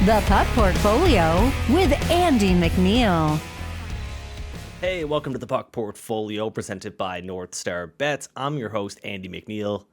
The Puck Portfolio with Andy MacNeil. Hey, welcome to the Puck Portfolio presented by NorthStar Bets. I'm your host, Andy MacNeil,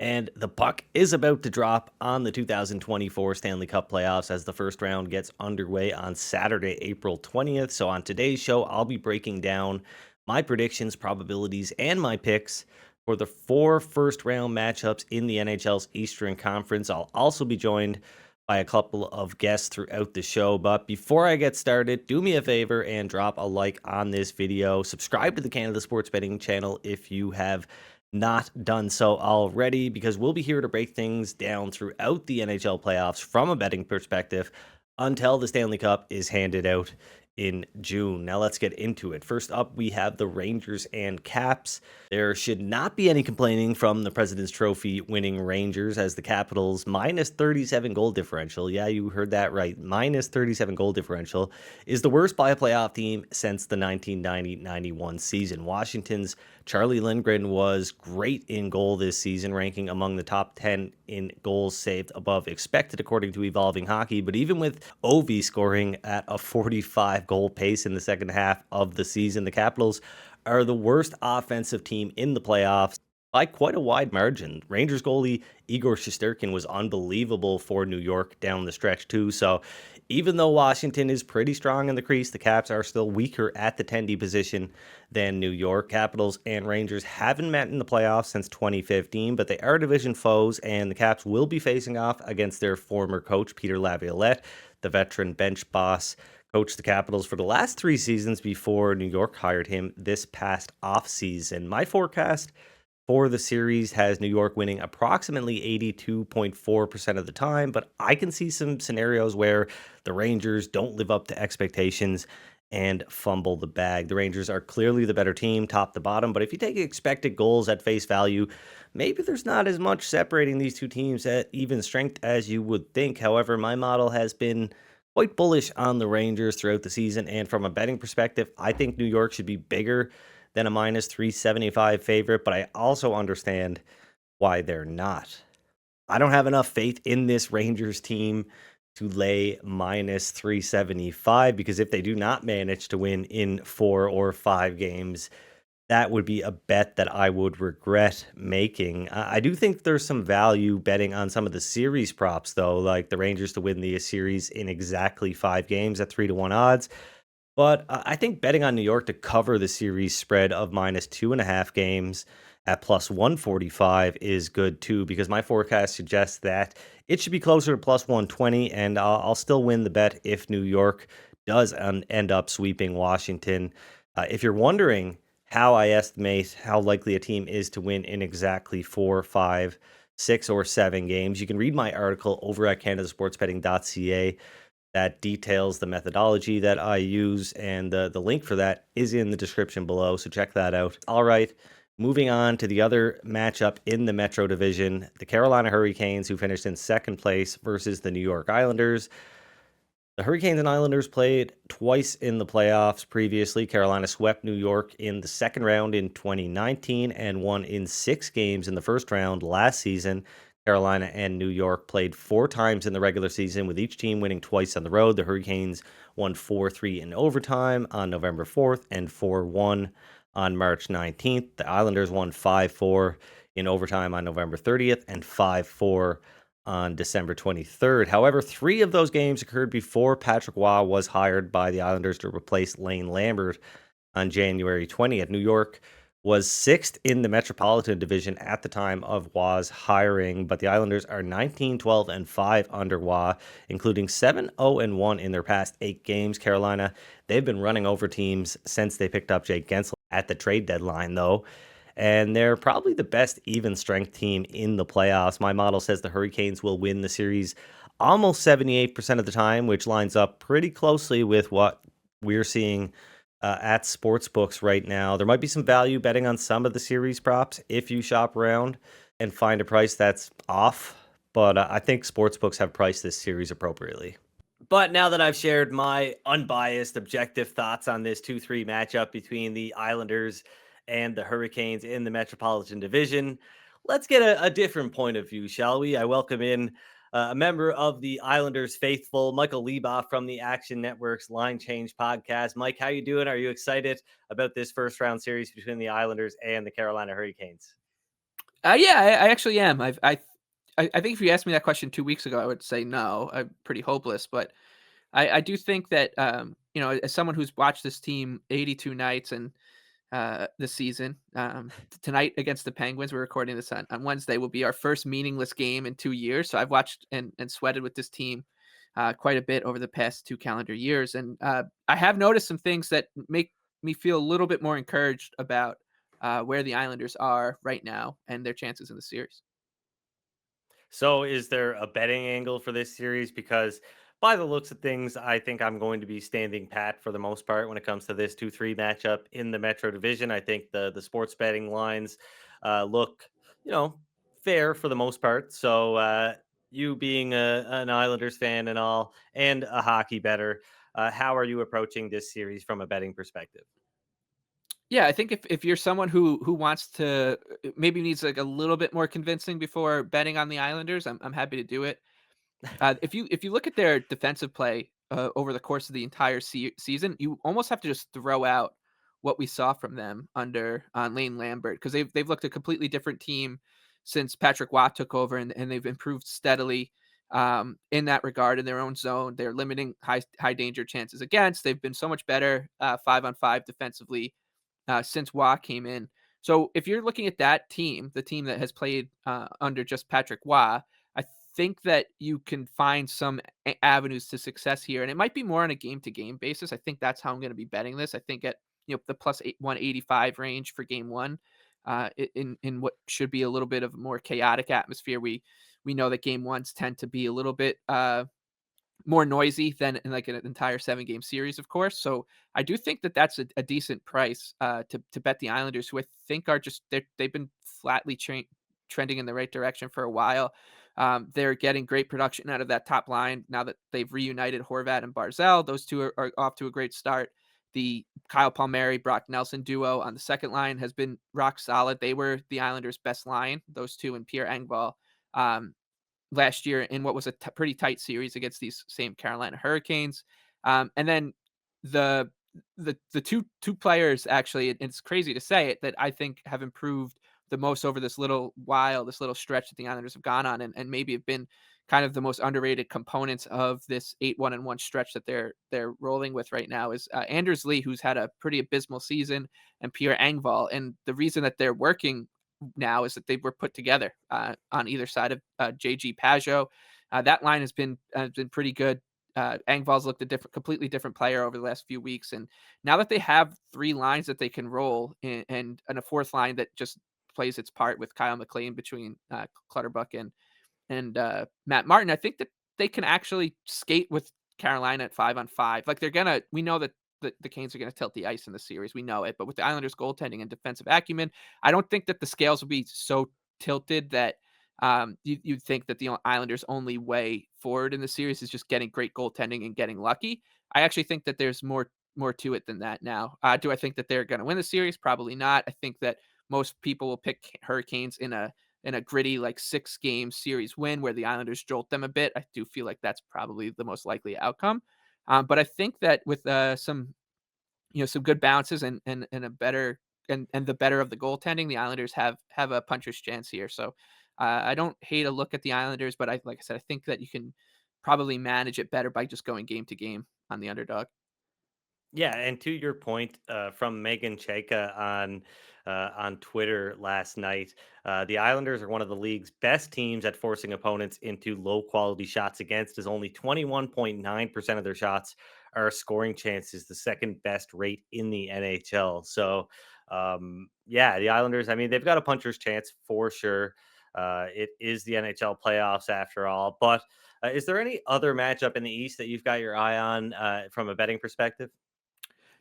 and the puck is about to drop on the 2024 Stanley Cup playoffs as the first round gets underway on Saturday, April 20th. So on today's show, I'll be breaking down my predictions, probabilities, and my picks for the 4 first-round matchups in the NHL's Eastern Conference. I'll also be joined by a couple of guests throughout the show. But before I get started, do me a favor and drop a like on this video. Subscribe to the Canada Sports Betting channel if you have not done so already, because we'll be here to break things down throughout the NHL playoffs from a betting perspective until the Stanley Cup is handed out in June. Now let's get into it. First up, we have the Rangers and Caps. There should not be any complaining from the President's Trophy winning Rangers, as the Capitals' minus 37 goal differential, yeah, you heard that right, minus 37 goal differential, is the worst by a playoff team since the 1990-91 season. Washington's Charlie Lindgren was great in goal this season, ranking among the top 10 in goals saved above expected, according to Evolving Hockey. But even with Ovi scoring at a 45 goal pace in the second half of the season, the Capitals are the worst offensive team in the playoffs by quite a wide margin. Rangers goalie Igor Shesterkin was unbelievable for New York down the stretch too. So even though Washington is pretty strong in the crease, the Caps are still weaker at the 10D position than New York. Capitals and Rangers haven't met in the playoffs since 2015, but they are division foes, and the Caps will be facing off against their former coach, Peter Laviolette. The veteran bench boss coached the Capitals for the last 3 seasons before New York hired him this past offseason. My forecast for the series has New York winning approximately 82.4% of the time, but I can see some scenarios where the Rangers don't live up to expectations and fumble the bag. The Rangers are clearly the better team, top to bottom, but if you take expected goals at face value, maybe there's not as much separating these two teams at even strength as you would think. However, my model has been quite bullish on the Rangers throughout the season, and from a betting perspective, I think New York should be bigger than a minus 375 favorite, but I also understand why they're not. I don't have enough faith in this Rangers team to lay minus 375, because if they do not manage to win in 4 or 5 games, that would be a bet that I would regret making. I do think there's some value betting on some of the series props, though, like the Rangers to win the series in exactly 5 games at 3-1 odds. But I think betting on New York to cover the series spread of minus 2.5 games at plus 145 is good too, because my forecast suggests that it should be closer to plus 120, and I'll still win the bet if New York does end up sweeping Washington. If you're wondering how I estimate how likely a team is to win in exactly 4, 5, 6, or 7 games, you can read my article over at canadasportsbetting.ca. That details the methodology that I use, and the link for that is in the description below, so check that out. All right, moving on to the other matchup in the Metro Division, the Carolina Hurricanes, who finished in second place, versus the New York Islanders. The Hurricanes and Islanders played twice in the playoffs previously. Carolina swept New York in the second round in 2019 and won in 6 games in the first round last season. Carolina and New York played 4 times in the regular season, with each team winning twice on the road. The Hurricanes won 4-3 in overtime on November 4th and 4-1 on March 19th. The Islanders won 5-4 in overtime on November 30th and 5-4 on December 23rd. However, 3 of those games occurred before Patrick Waugh was hired by the Islanders to replace Lane Lambert on January 20th. New York was 6th in the Metropolitan Division at the time of Waugh's hiring, but the Islanders are 19-12-5 under Waugh, including 7-0-1 in their past 8 games. Carolina, they've been running over teams since they picked up Jake Gensel at the trade deadline, though, and they're probably the best even strength team in the playoffs. My model says the Hurricanes will win the series almost 78% of the time, which lines up pretty closely with what we're seeing at sportsbooks right now. There might be some value betting on some of the series props if you shop around and find a price that's off, but I think sportsbooks have priced this series appropriately. But now that I've shared my unbiased, objective thoughts on this 2-3 matchup between the Islanders and the Hurricanes in the Metropolitan Division, let's get a different point of view, shall we? I welcome in a member of the Islanders faithful, Michael Leboff from the Action Network's Line Change podcast. Mike, how you doing? Are you excited about this first round series between the Islanders and the Carolina Hurricanes? Yeah, I actually am. I think if you asked me that question 2 weeks ago, I would say no. I'm pretty hopeless, but I do think that as someone who's watched this team 82 nights and this season, tonight against the Penguins, we're recording this on Wednesday, will be our first meaningless game in 2 years. So I've watched and sweated with this team quite a bit over the past 2 calendar years, and I have noticed some things that make me feel a little bit more encouraged about where the Islanders are right now and their chances in the series. So, is there a betting angle for this series? Because by the looks of things, I think I'm going to be standing pat for the most part when it comes to this 2-3 matchup in the Metro Division. I think the sports betting lines look, you know, fair for the most part. So, you being an Islanders fan and all, and a hockey better, how are you approaching this series from a betting perspective? Yeah, I think if you're someone who wants to maybe needs like a little bit more convincing before betting on the Islanders, I'm happy to do it. If you look at their defensive play over the course of the entire season, you almost have to just throw out what we saw from them under Lane Lambert, because they've looked a completely different team since Patrick Watt took over, and they've improved steadily in that regard in their own zone. They're limiting high danger chances against. They've been so much better 5-on-5 defensively since Watt came in. So if you're looking at that team, the team that has played under just Patrick Watt, I think that you can find some avenues to success here, and it might be more on a game to game basis. I think that's how I'm going to be betting this. I think at the plus 185 range for game one, in what should be a little bit of a more chaotic atmosphere. We know that game ones tend to be a little bit more noisy than in like an entire 7-game series, of course. So I do think that that's a decent price to bet the Islanders, who I think are just they've been flatly trending in the right direction for a while. They're getting great production out of that top line now that they've reunited Horvat and Barzell. Those two are off to a great start. The Kyle Palmieri, Brock Nelson duo on the second line has been rock solid. They were the Islanders' best line, those two and Pierre Engvall. Um, Last year in what was a pretty tight series against these same Carolina Hurricanes. And then the the two players actually, it's crazy to say it, that I think have improved the most over this little while, this little stretch that the Islanders have gone on, and maybe have been kind of the most underrated components of this 8-1-1 stretch that they're rolling with right now is Anders Lee, who's had a pretty abysmal season, and Pierre Engvall. And the reason that they're working now is that they were put together on either side of JG Pajot. That line has been pretty good. Engvall's looked a completely different player over the last few weeks, and now that they have three lines that they can roll, and a fourth line that just plays its part with Kyle McLean between Clutterbuck and Matt Martin, I think that they can actually skate with Carolina at 5-on-5. Like we know that the Canes are going to tilt the ice in the series. We know it. But with the Islanders goaltending and defensive acumen, I don't think that the scales will be so tilted that you'd think that the Islanders' only way forward in the series is just getting great goaltending and getting lucky. I actually think that there's more to it than that now. Do I think that they're going to win the series? Probably not. I think that most people will pick Hurricanes in a gritty like 6-game series win where the Islanders jolt them a bit. I do feel like that's probably the most likely outcome. But I think that with some good bounces and a better and the better of the goaltending, the Islanders have a puncher's chance here. So I don't hate a look at the Islanders, but like I said, I think that you can probably manage it better by just going game to game on the underdog. Yeah, and to your point, from Megan Chayka on Twitter last night, the Islanders are one of the league's best teams at forcing opponents into low quality shots against, as only 21.9% of their shots are scoring chances, the second best rate in the NHL. So, yeah, the Islanders, I mean, they've got a puncher's chance for sure. It is the NHL playoffs after all. But is there any other matchup in the East that you've got your eye on from a betting perspective?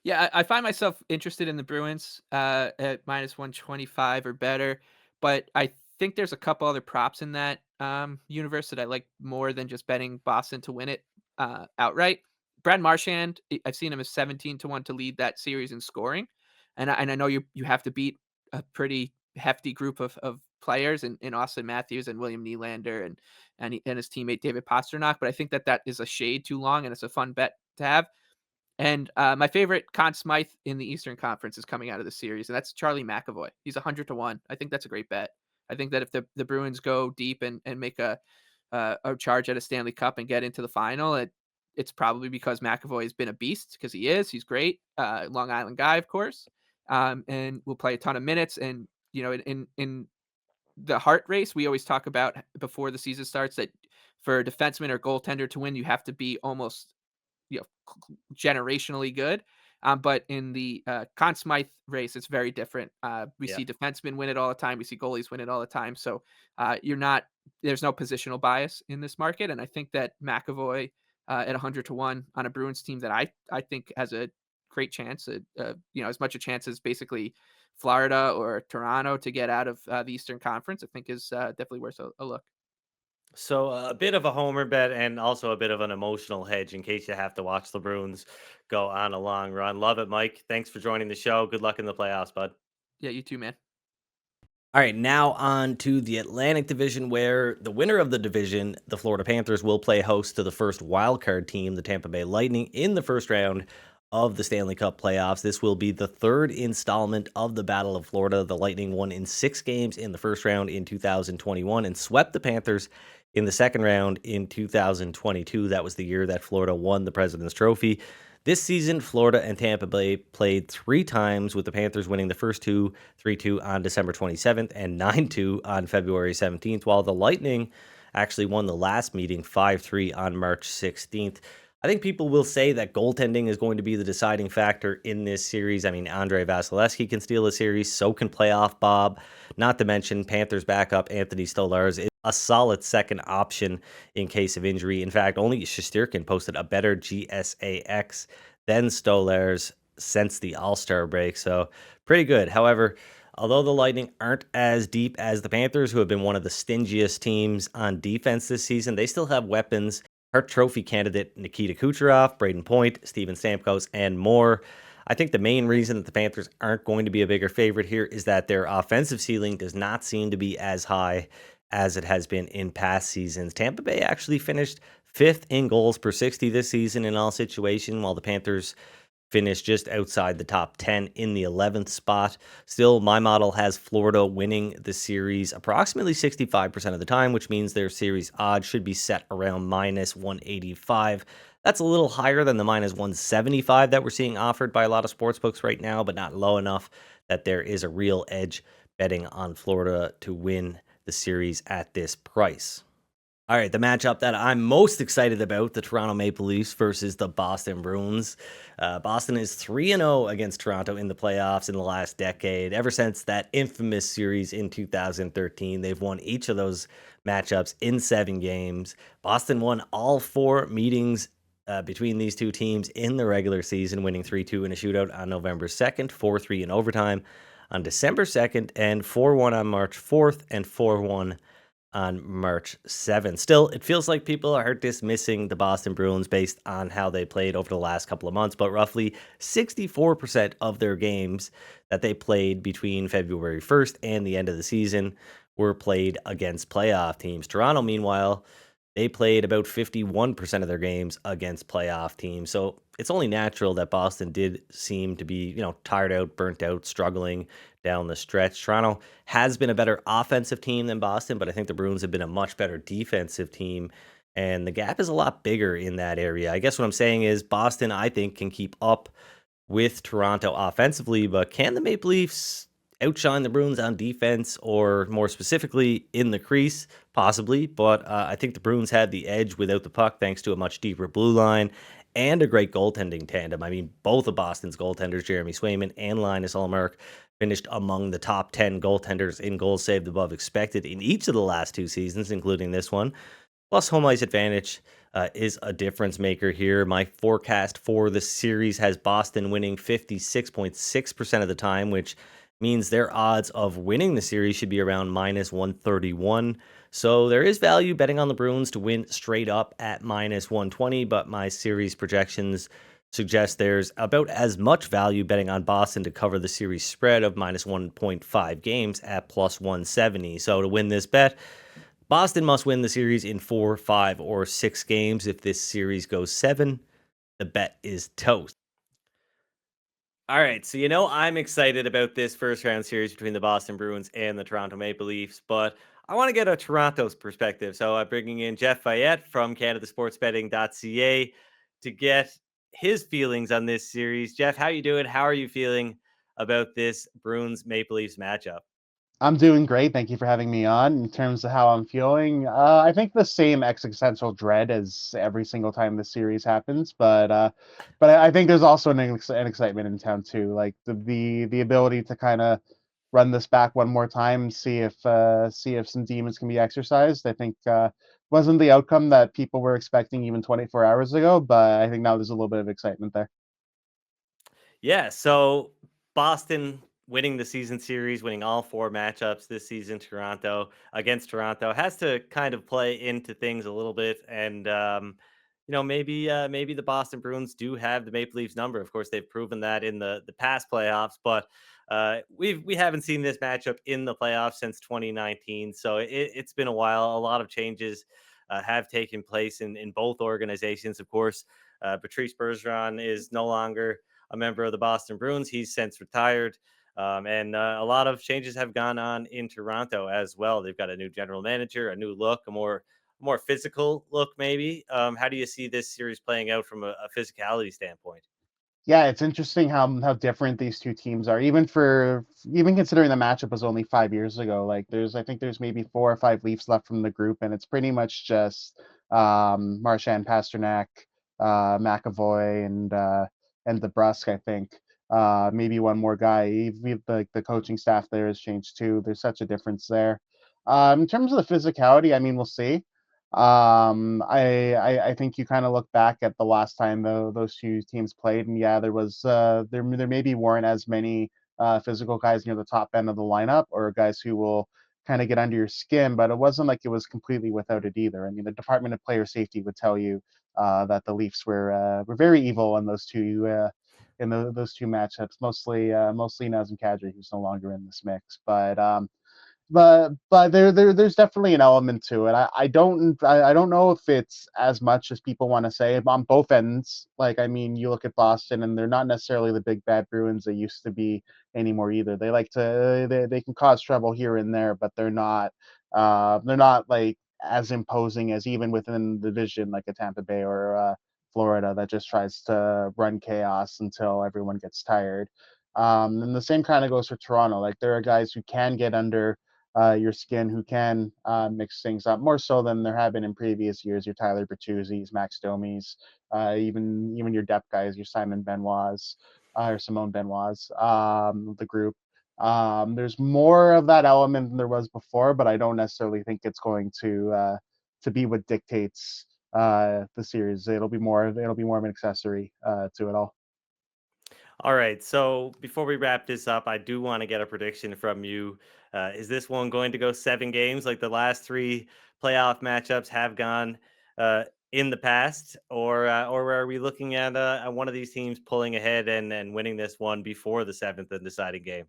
Yeah, I find myself interested in the Bruins at minus 125 or better, but I think there's a couple other props in that universe that I like more than just betting Boston to win it outright. Brad Marchand, I've seen him as 17-1 to lead that series in scoring, and I know you have to beat a pretty hefty group of players in Austin Matthews and William Nylander and his teammate David Pastrnak, but I think that is a shade too long, and it's a fun bet to have. And my favorite Conn Smythe in the Eastern Conference is coming out of the series, and that's Charlie McAvoy. He's 100-1. I think that's a great bet. I think that if the Bruins go deep and make a charge at a Stanley Cup and get into the final, it's probably because McAvoy has been a beast, because he is. He's great. Long Island guy, of course, and will play a ton of minutes. And in the Hart race, we always talk about before the season starts that for a defenseman or goaltender to win, you have to be almost generationally good. But in the Conn Smythe race, it's very different. We Yeah. see defensemen win it all the time. We see goalies win it all the time. So there's no positional bias in this market. And I think that McAvoy at 100-1 on a Bruins team that I think has a great chance, as much a chance as basically Florida or Toronto to get out of the Eastern Conference, I think is definitely worth a look. So a bit of a homer bet and also a bit of an emotional hedge in case you have to watch the Bruins go on a long run. Love it, Mike. Thanks for joining the show. Good luck in the playoffs, bud. Yeah, you too, man. All right, now on to the Atlantic Division, where the winner of the division, the Florida Panthers, will play host to the first wildcard team, the Tampa Bay Lightning, in the first round of the Stanley Cup playoffs. This will be the third installment of the Battle of Florida. The Lightning won in 6 games in the first round in 2021 and swept the Panthers in the second round in 2022. That was the year that Florida won the President's Trophy. This season, Florida and Tampa Bay played 3 times, with the Panthers winning the first 2, 3-2 on December 27th and 9-2 on February 17th, while the Lightning actually won the last meeting 5-3 on March 16th. I think people will say that goaltending is going to be the deciding factor in this series. I mean, Andrei Vasilevsky can steal a series, so can playoff Bob. Not to mention Panthers backup Anthony Stolarz is a solid second option in case of injury. In fact, only Shesterkin posted a better GSAX than Stolarz since the All-Star break, so pretty good. However, although the Lightning aren't as deep as the Panthers, who have been one of the stingiest teams on defense this season, they still have weapons. Hart Trophy candidate Nikita Kucherov, Braden Point, Steven Stamkos, and more. I think the main reason that the Panthers aren't going to be a bigger favorite here is that their offensive ceiling does not seem to be as high as it has been in past seasons. Tampa Bay actually finished 5th in goals per 60 this season in all situations, while the Panthers finished just outside the top 10 in the 11th spot. Still, my model has Florida winning the series approximately 65% of the time, which means their series odds should be set around minus 185. That's a little higher than the minus 175 that we're seeing offered by a lot of sportsbooks right now, but not low enough that there is a real edge betting on Florida to win the series at this price. All right, the matchup that I'm most excited about, the Toronto Maple Leafs versus the Boston Bruins. Boston is 3-0 against Toronto in the playoffs in the last decade. Ever since that infamous series in 2013, they've won each of those matchups in 7 games. Boston won all 4 meetings between these two teams in the regular season, winning 3-2 in a shootout on November 2nd, 4-3 in overtime on December 2nd, and 4-1 on March 4th, and 4-1 on March 7th. Still, it feels like people are dismissing the Boston Bruins based on how they played over the last couple of months, but roughly 64% of their games that they played between February 1st and the end of the season were played against playoff teams. Toronto, meanwhile, they played about 51% of their games against playoff teams. So it's only natural that Boston did seem to be, tired out, burnt out, struggling down the stretch. Toronto has been a better offensive team than Boston, but I think the Bruins have been a much better defensive team, and the gap is a lot bigger in that area. I guess what I'm saying is Boston, I think, can keep up with Toronto offensively, but can the Maple Leafs outshine the Bruins on defense, or more specifically in the crease? Possibly, but I think the Bruins had the edge without the puck thanks to a much deeper blue line and a great goaltending tandem. I mean, both of Boston's goaltenders, Jeremy Swayman and Linus Ullmark, finished among the top 10 goaltenders in goals saved above expected in each of the last 2 seasons, including this one. Plus, home ice advantage is a difference maker here. My forecast for the series has Boston winning 56.6% of the time, which means their odds of winning the series should be around minus 131. So there is value betting on the Bruins to win straight up at minus 120, but my series projections suggests there's about as much value betting on Boston to cover the series spread of minus 1.5 games at plus 170. So to win this bet, Boston must win the series in 4, 5, or 6 games. If this series goes 7, the bet is toast. All right, so I'm excited about this first round series between the Boston Bruins and the Toronto Maple Leafs, but I want to get a Toronto's perspective. So I'm bringing in Jeff Veillette from CanadaSportsBetting.ca to get his feelings on this series. Jeff, how you doing? How are you feeling about this Bruins Maple Leafs matchup? I'm doing great. Thank you for having me on. In terms of how I'm feeling, I think the same existential dread as every single time the series happens, but I think there's also an excitement in town too, like the ability to kind of run this back one more time, see if some demons can be exercised. I think wasn't the outcome that people were expecting even 24 hours ago, but I think now there's a little bit of excitement there. Yeah, so Boston winning the season series, winning all 4 matchups this season, Toronto against Toronto has to kind of play into things a little bit, and maybe the Boston Bruins do have the Maple Leafs number. Of course, they've proven that in the past playoffs, but we haven't seen this matchup in the playoffs since 2019, so it's been a while. A lot of changes have taken place in both organizations. Of course, Patrice Bergeron is no longer a member of the Boston Bruins. He's since retired. And a lot of changes have gone on in Toronto as well. They've got a new general manager, a new look, a more physical look, maybe. How do you see this series playing out from a physicality standpoint? Yeah, it's interesting how different these two teams are. Even considering the matchup was only 5 years ago, like I think there's maybe 4 or 5 Leafs left from the group, and it's pretty much just Marchand, Pasternak, McAvoy, and DeBrusque, I think. Maybe one more guy. Even the coaching staff there has changed too. There's such a difference there. In terms of the physicality, I mean, we'll see. I think you kind of look back at the last time those two teams played, and yeah, there maybe weren't as many physical guys near the top end of the lineup or guys who will kind of get under your skin, but it wasn't like it was completely without it either. I mean, the Department of Player Safety would tell you that the Leafs were very evil in those two matchups, mostly Nazem Kadri, who's no longer in this mix, but there's definitely an element to it. I don't know if it's as much as people want to say on both ends. Like, I mean, you look at Boston and they're not necessarily the big bad Bruins they used to be anymore either. They can cause trouble here and there, but they're not like as imposing as even within the division like a Tampa Bay or Florida that just tries to run chaos until everyone gets tired. And the same kind of goes for Toronto. Like, there are guys who can get under your skin who can mix things up more so than there have been in previous years. Your Tyler Bertuzzi's, Max Domi's, even your depth guys, your Simon Benoit's or Simone Benoit's, the group. There's more of that element than there was before, but I don't necessarily think it's going to be what dictates the series. It'll be more of an accessory to it all. All right. So before we wrap this up, I do want to get a prediction from you. Is this one going to go 7 games like the last 3 playoff matchups have gone in the past, or are we looking at one of these teams pulling ahead and winning this one before the 7th and deciding game?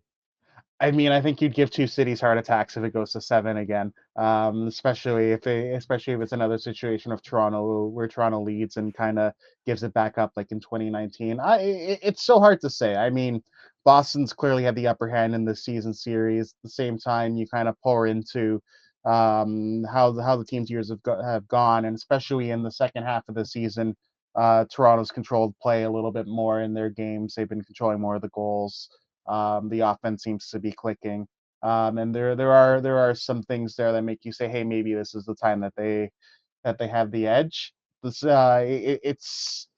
I mean, I think you'd give two cities heart attacks if it goes to 7 again. Especially if it's another situation of Toronto where Toronto leads and kind of gives it back up like in 2019. It's so hard to say. I mean, Boston's clearly had the upper hand in this season series. At the same time, you kind of pour into how the team's years have gone, and especially in the second half of the season, Toronto's controlled play a little bit more in their games. They've been controlling more of the goals. The offense seems to be clicking, and there are some things there that make you say, "Hey, maybe this is the time that they have the edge." It's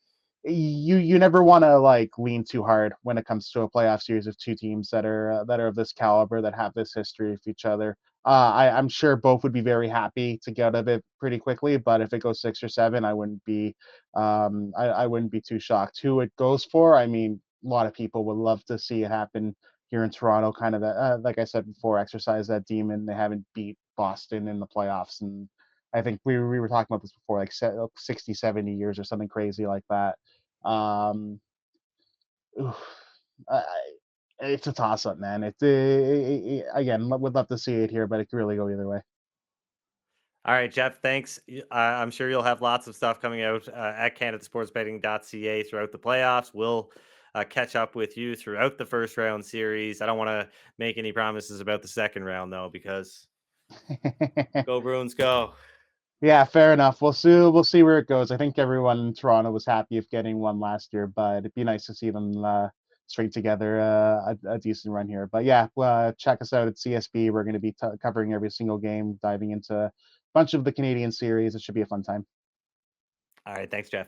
you never want to like lean too hard when it comes to a playoff series of two teams that are of this caliber that have this history with each other. I'm sure both would be very happy to get out of it pretty quickly, but if it goes 6 or 7, I wouldn't be too shocked. Who it goes for? I mean, a lot of people would love to see it happen here in Toronto. Kind of like I said before, exercise that demon. They haven't beat Boston in the playoffs, and I think we were talking about this before, like 60, 70 years or something crazy like that. Um, oof, it's a toss up, man. Again, would love to see it here, but it could really go either way. All right, Jeff, thanks. I'm sure you'll have lots of stuff coming out at canadasportsbetting.ca throughout the playoffs. We'll catch up with you throughout the first round series. I don't want to make any promises about the second round, though, because go Bruins, go. Yeah, fair enough. We'll see. We'll see where it goes. I think everyone in Toronto was happy of getting one last year, but it'd be nice to see them string together a decent run here. But yeah, check us out at CSB. We're going to be covering every single game, diving into a bunch of the Canadian series. It should be a fun time. All right, thanks, Jeff.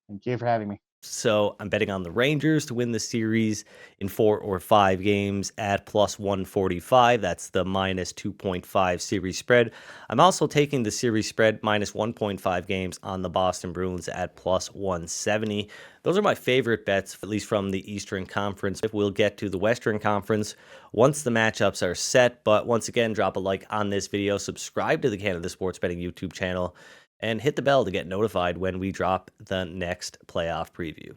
Thank you for having me. So I'm betting on the Rangers to win the series in 4 or 5 games at plus 145. That's the minus 2.5 series spread. I'm also taking the series spread minus 1.5 games on the Boston Bruins at plus 170. Those are my favorite bets, at least from the Eastern Conference. We'll get to the Western Conference once the matchups are set. But once again, drop a like on this video, subscribe to the Canada Sports Betting YouTube channel, and hit the bell to get notified when we drop the next playoff preview.